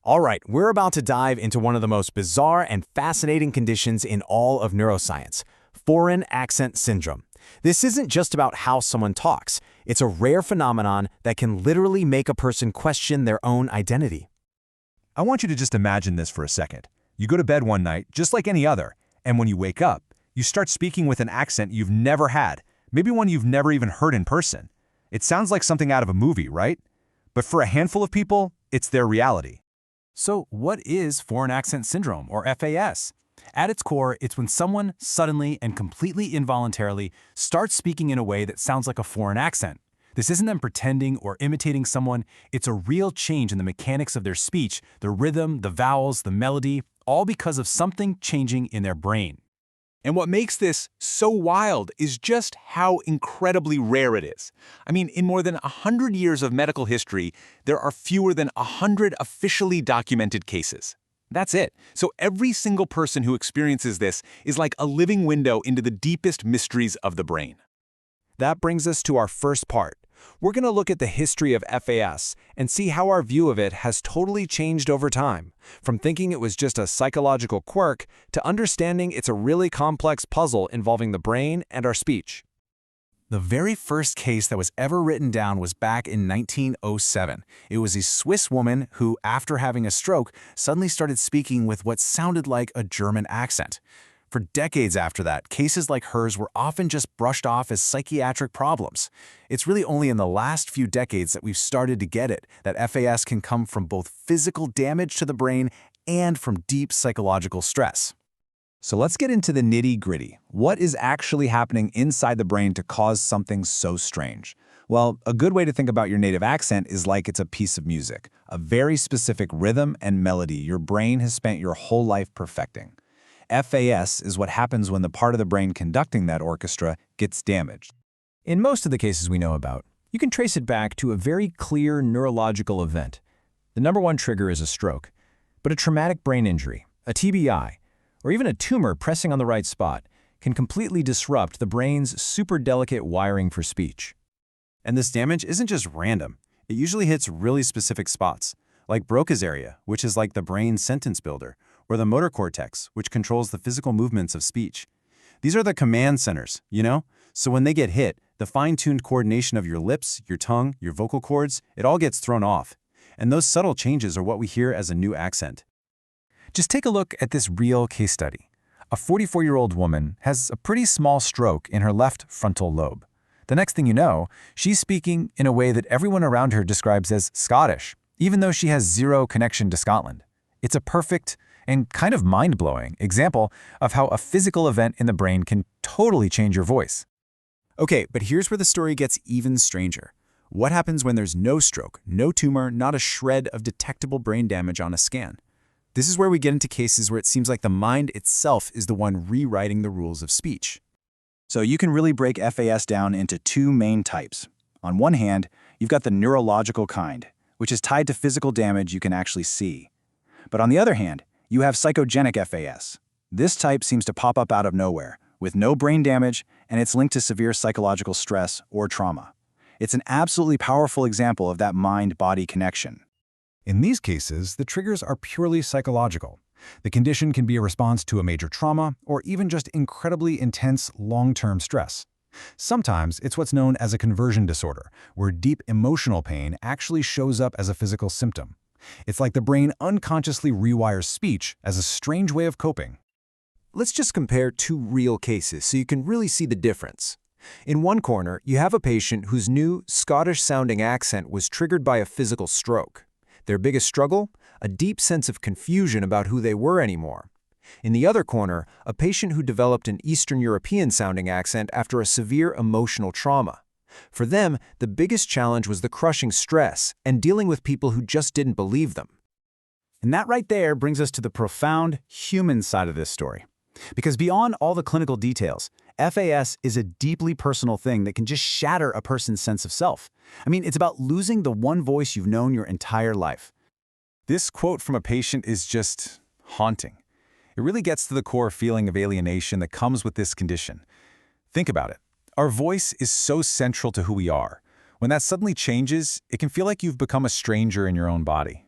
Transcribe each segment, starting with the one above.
All right, we're about to dive into one of the most bizarre and fascinating conditions in all of neuroscience, foreign accent syndrome. This isn't just about how someone talks. It's a rare phenomenon that can literally make a person question their own identity. I want you to just imagine this for a second. You go to bed one night, just like any other, and when you wake up, you start speaking with an accent you've never had, maybe one you've never even heard in person. It sounds like something out of a movie, right? But for a handful of people, it's their reality. So what is foreign accent syndrome, or FAS? At its core, it's when someone suddenly and completely involuntarily starts speaking in a way that sounds like a foreign accent. This isn't them pretending or imitating someone, it's a real change in the mechanics of their speech, the rhythm, the vowels, the melody, all because of something changing in their brain. And what makes this so wild is just how incredibly rare it is. I mean, in more than 100 years of medical history, there are fewer than 100 officially documented cases. That's it. So every single person who experiences this is like a living window into the deepest mysteries of the brain. That brings us to our first part. We're going to look at the history of FAS and see how our view of it has totally changed over time, from thinking it was just a psychological quirk to understanding it's a really complex puzzle involving the brain and our speech. The very first case that was ever written down was back in 1907. It was a Swiss woman who, after having a stroke, suddenly started speaking with what sounded like a German accent. For decades after that, cases like hers were often just brushed off as psychiatric problems. It's really only in the last few decades that we've started to get it, that FAS can come from both physical damage to the brain and from deep psychological stress. So let's get into the nitty-gritty. What is actually happening inside the brain to cause something so strange? Well, a good way to think about your native accent is like it's a piece of music, a very specific rhythm and melody your brain has spent your whole life perfecting. FAS is what happens when the part of the brain conducting that orchestra gets damaged. In most of the cases we know about, you can trace it back to a very clear neurological event. The number one trigger is a stroke, but a traumatic brain injury, a TBI, or even a tumor pressing on the right spot can completely disrupt the brain's super delicate wiring for speech. And this damage isn't just random. It usually hits really specific spots, like Broca's area, which is like the brain's sentence builder, or the motor cortex, which controls the physical movements of speech. These are the command centers, So when they get hit, the fine-tuned coordination of your lips, your tongue, your vocal cords, it all gets thrown off. And those subtle changes are what we hear as a new accent. Just take a look at this real case study. A 44-year-old woman has a pretty small stroke in her left frontal lobe. The next thing you know, she's speaking in a way that everyone around her describes as Scottish, even though she has zero connection to Scotland. It's a perfect and kind of mind-blowing example of how a physical event in the brain can totally change your voice. Okay, but here's where the story gets even stranger. What happens when there's no stroke, no tumor, not a shred of detectable brain damage on a scan? This is where we get into cases where it seems like the mind itself is the one rewriting the rules of speech. So you can really break FAS down into two main types. On one hand, you've got the neurological kind, which is tied to physical damage you can actually see. But on the other hand, you have psychogenic FAS. This type seems to pop up out of nowhere, with no brain damage, and it's linked to severe psychological stress or trauma. It's an absolutely powerful example of that mind-body connection. In these cases, the triggers are purely psychological. The condition can be a response to a major trauma or even just incredibly intense long-term stress. Sometimes it's what's known as a conversion disorder, where deep emotional pain actually shows up as a physical symptom. It's like the brain unconsciously rewires speech as a strange way of coping. Let's just compare two real cases so you can really see the difference. In one corner, you have a patient whose new Scottish-sounding accent was triggered by a physical stroke. Their biggest struggle? A deep sense of confusion about who they were anymore. In the other corner, a patient who developed an Eastern European-sounding accent after a severe emotional trauma. For them, the biggest challenge was the crushing stress and dealing with people who just didn't believe them. And that right there brings us to the profound human side of this story. Because beyond all the clinical details, FAS is a deeply personal thing that can just shatter a person's sense of self. I mean, it's about losing the one voice you've known your entire life. This quote from a patient is just haunting. It really gets to the core feeling of alienation that comes with this condition. Think about it. Our voice is so central to who we are. When that suddenly changes, it can feel like you've become a stranger in your own body.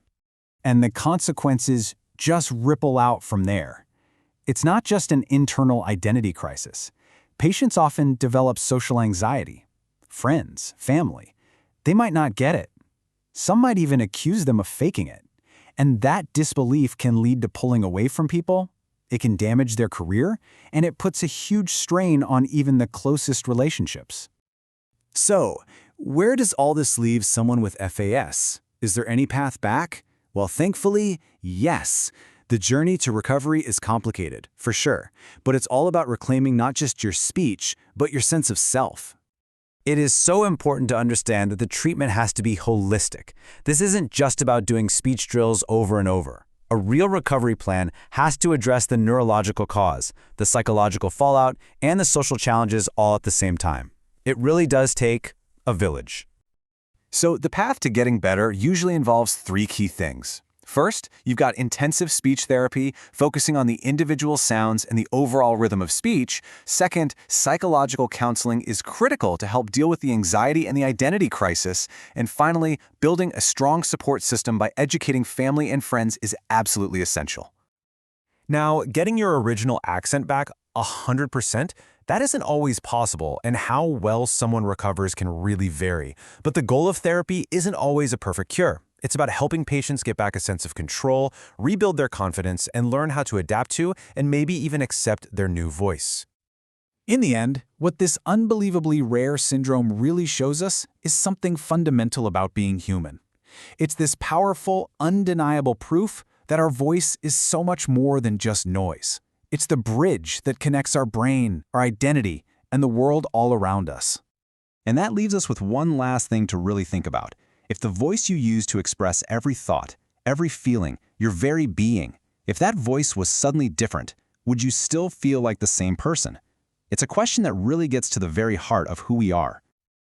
and the consequences just ripple out from there. It's not just an internal identity crisis. Patients often develop social anxiety. Friends, family, they might not get it. Some might even accuse them of faking it. And that disbelief can lead to pulling away from people. It can damage their career, and it puts a huge strain on even the closest relationships. So, where does all this leave someone with FAS? Is there any path back? Well, thankfully, yes. The journey to recovery is complicated, for sure, but it's all about reclaiming not just your speech, but your sense of self. It is so important to understand that the treatment has to be holistic. This isn't just about doing speech drills over and over. A real recovery plan has to address the neurological cause, the psychological fallout, and the social challenges all at the same time. It really does take a village. So the path to getting better usually involves 3 key things. First, you've got intensive speech therapy, focusing on the individual sounds and the overall rhythm of speech. Second, psychological counseling is critical to help deal with the anxiety and the identity crisis. And finally, building a strong support system by educating family and friends is absolutely essential. Now, getting your original accent back 100%, that isn't always possible, and how well someone recovers can really vary. But the goal of therapy isn't always a perfect cure. It's about helping patients get back a sense of control, rebuild their confidence, and learn how to adapt to and maybe even accept their new voice. In the end, what this unbelievably rare syndrome really shows us is something fundamental about being human. It's this powerful, undeniable proof that our voice is so much more than just noise. It's the bridge that connects our brain, our identity, and the world all around us. And that leaves us with one last thing to really think about. If the voice you use to express every thought, every feeling, your very being, if that voice was suddenly different, would you still feel like the same person? It's a question that really gets to the very heart of who we are.